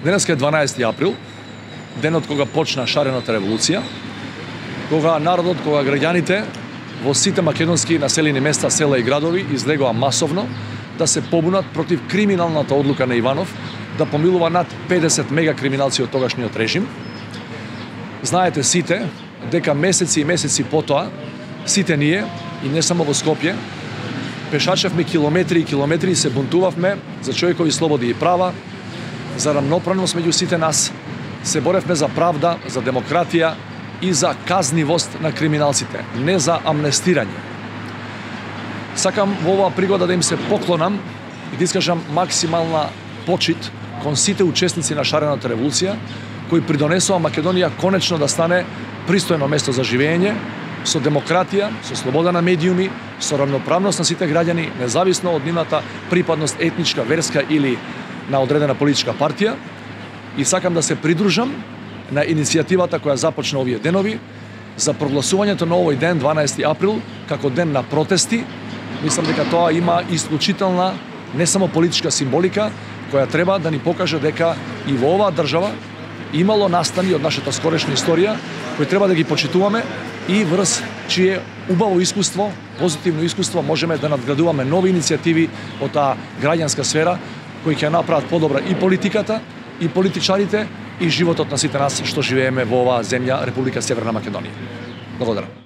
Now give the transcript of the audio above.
Денеска е 12 април, денот кога почна шарената револуција, кога народот, кога граѓаните во сите македонски населени места, села и градови излегоа масовно да се побунат против криминалната одлука на Иванов да помилува над 50 мегакриминалци од тогашниот режим. Знаете сите дека месеци и месеци потоа сите ние, и не само во Скопје, пешачевме километри и километри и се бунтувавме за човекови слободи и права, за рамноправност меѓу сите нас, се боревме за правда, за демократија и за казнивост на криминалците, не за амнестирање. Сакам во оваа пригода да им се поклонам и да искажам максимална почит кон сите учесници на шарената револуција, кои придонесоа Македонија конечно да стане пристојно место за живење, со демократија, со слобода на медиуми, со рамноправност на сите граѓани, независно од нивната припадност етничка, верска или на одредена политичка партија. И сакам да се придружам на иницијативата која започна овие денови за прогласувањето на овој ден, 12 април, како ден на протести. Мислам дека тоа има исклучителна не само политичка символика, која треба да ни покаже дека и во оваа држава имало настани од нашата скорешна историја, кои треба да ги почитуваме и врз чие убаво искуство, позитивно искуство, можеме да надградуваме нови иницијативи од таа граѓанска сфера, кои ќе направат подобра и политиката, и политичарите, и животот на сите нас што живееме во оваа земја, Република Северна Македонија. Благодарам.